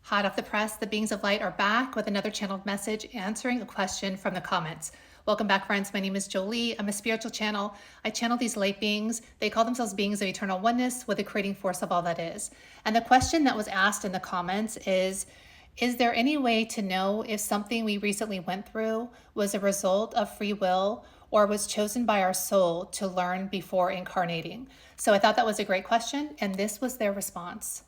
Hot off the press, the beings of light are back with another channeled message answering a question from the comments. Welcome back, friends. My name is Jolie. I'm a spiritual channel. I channel these light beings. They call themselves beings of eternal oneness with the creating force of all that is. And the question that was asked in the comments is there any way to know if something we recently went through was a result of free will or was chosen by our soul to learn before incarnating? So I thought that was a great question, and this was their response.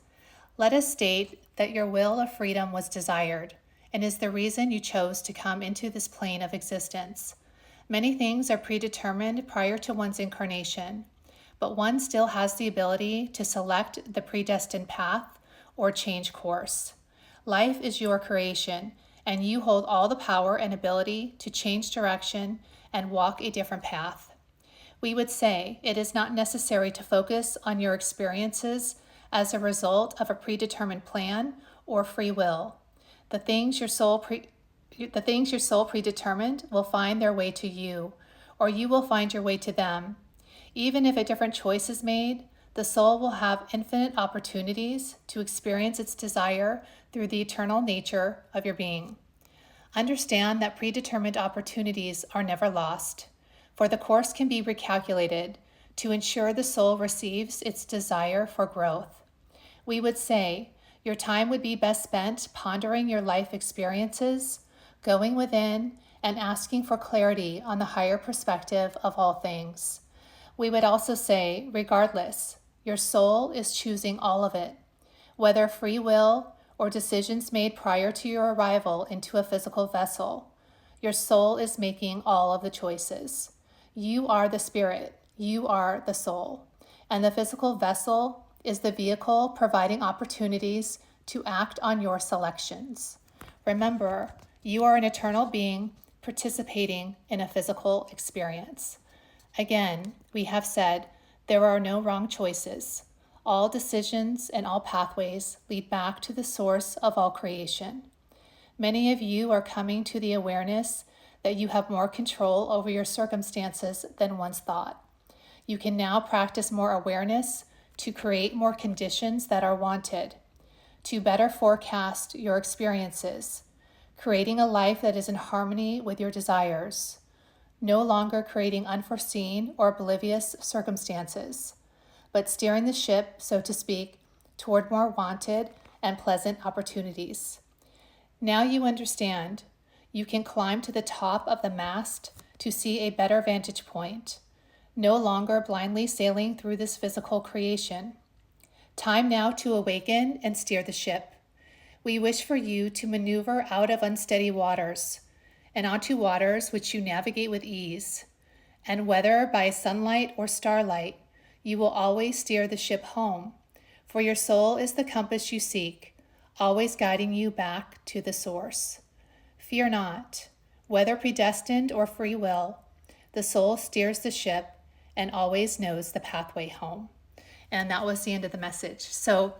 Let us state that your will of freedom was desired and is the reason you chose to come into this plane of existence. Many things are predetermined prior to one's incarnation, but one still has the ability to select the predestined path or change course. Life is your creation, and you hold all the power and ability to change direction and walk a different path. We would say it is not necessary to focus on your experiences as a result of a predetermined plan or free will. The things your soul predetermined will find their way to you, or you will find your way to them. Even if a different choice is made, the soul will have infinite opportunities to experience its desire through the eternal nature of your being. Understand that predetermined opportunities are never lost, for the course can be recalculated to ensure the soul receives its desire for growth. We would say your time would be best spent pondering your life experiences, going within, and asking for clarity on the higher perspective of all things. We would also say, regardless, your soul is choosing all of it, whether free will or decisions made prior to your arrival into a physical vessel. Your soul is making all of the choices. You are the spirit, you are the soul, and the physical vessel is the vehicle providing opportunities to act on your selections. Remember, you are an eternal being participating in a physical experience. Again, we have said there are no wrong choices. All decisions and all pathways lead back to the source of all creation. Many of you are coming to the awareness that you have more control over your circumstances than once thought. You can now practice more awareness to create more conditions that are wanted, to better forecast your experiences, creating a life that is in harmony with your desires, no longer creating unforeseen or oblivious circumstances, but steering the ship, so to speak, toward more wanted and pleasant opportunities. Now you understand you can climb to the top of the mast to see a better vantage point, no longer blindly sailing through this physical creation. Time now to awaken and steer the ship. We wish for you to maneuver out of unsteady waters and onto waters which you navigate with ease. And whether by sunlight or starlight, you will always steer the ship home, for your soul is the compass you seek, always guiding you back to the source. Fear not, whether predestined or free will, the soul steers the ship and always knows the pathway home. And that was the end of the message. So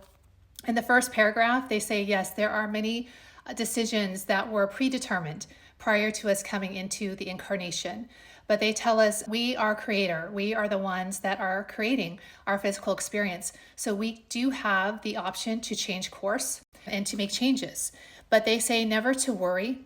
in the first paragraph, they say, yes, there are many decisions that were predetermined prior to us coming into the incarnation. But they tell us we are creator. We are the ones that are creating our physical experience. So we do have the option to change course and to make changes. But they say never to worry,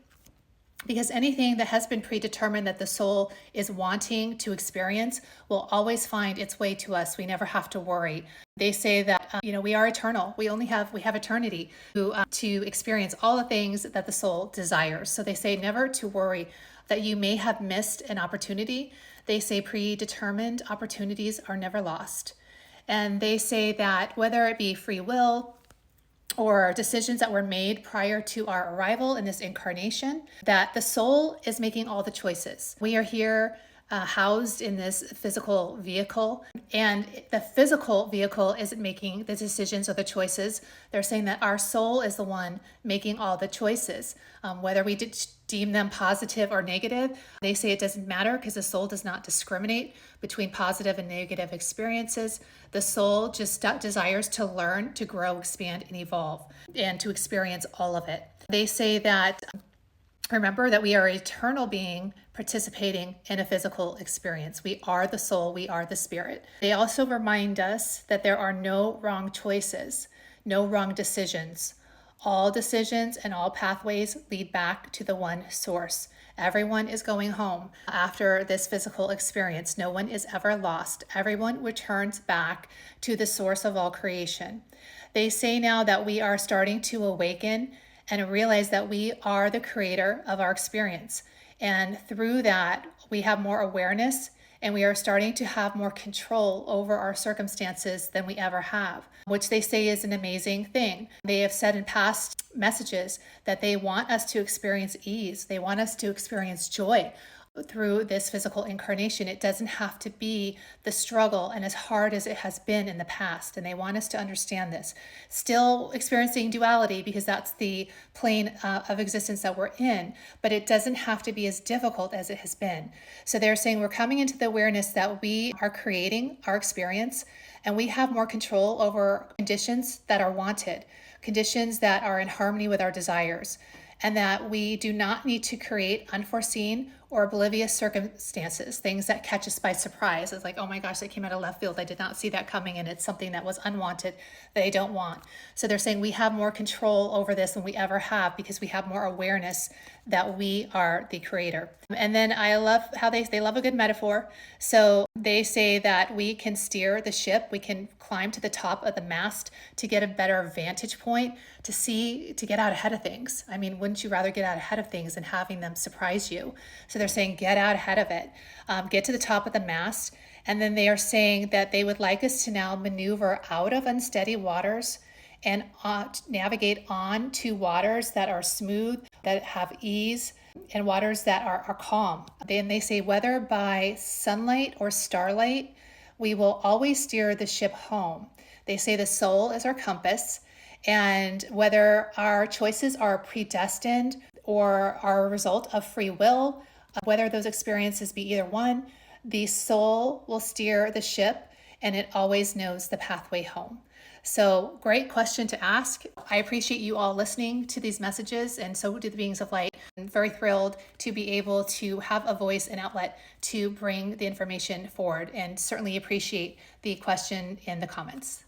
because anything that has been predetermined that the soul is wanting to experience will always find its way to us. We never have to worry. They say that, we are eternal. We have eternity to experience all the things that the soul desires. So they say never to worry that you may have missed an opportunity. They say predetermined opportunities are never lost. And they say that whether it be free will or decisions that were made prior to our arrival in this incarnation, that the soul is making all the choices. We are here housed in this physical vehicle, and the physical vehicle isn't making the decisions or the choices. They're saying that our soul is the one making all the choices, whether we deem them positive or negative. They say it doesn't matter because the soul does not discriminate between positive and negative experiences. The soul just desires to learn, to grow, expand, and evolve, and to experience all of it. They say that remember that we are an eternal being participating in a physical experience. We are the soul, we are the spirit. They also remind us that there are no wrong choices, no wrong decisions. All decisions and all pathways lead back to the one source. Everyone is going home after this physical experience. No one is ever lost. Everyone returns back to the source of all creation. They say now that we are starting to awaken and realize that we are the creator of our experience. And through that, we have more awareness and we are starting to have more control over our circumstances than we ever have, which they say is an amazing thing. They have said in past messages that they want us to experience ease. They want us to experience joy through this physical incarnation. It doesn't have to be the struggle and as hard as it has been in the past. And they want us to understand this. Still experiencing duality because that's the plane of existence that we're in, but it doesn't have to be as difficult as it has been. So they're saying we're coming into the awareness that we are creating our experience and we have more control over conditions that are wanted, conditions that are in harmony with our desires, and that we do not need to create unforeseen or oblivious circumstances, things that catch us by surprise. It's like, oh my gosh, that came out of left field. I did not see that coming, and it's something that was unwanted that I don't want. So they're saying we have more control over this than we ever have because we have more awareness that we are the creator. And then I love how they love a good metaphor. So they say that we can steer the ship, we can climb to the top of the mast to get a better vantage point, to get out ahead of things. I mean, wouldn't you rather get out ahead of things than having them surprise you? So they're saying get out ahead of it, get to the top of the mast. And then they are saying that they would like us to now maneuver out of unsteady waters and navigate on to waters that are smooth, that have ease, and waters that are calm. Then they say whether by sunlight or starlight, we will always steer the ship home. They say the soul is our compass, and whether our choices are predestined or are a result of free will, whether those experiences be either one, the soul will steer the ship and it always knows the pathway home. So great question to ask. I appreciate you all listening to these messages, and so do the beings of light. I'm very thrilled to be able to have a voice and outlet to bring the information forward, and certainly appreciate the question in the comments.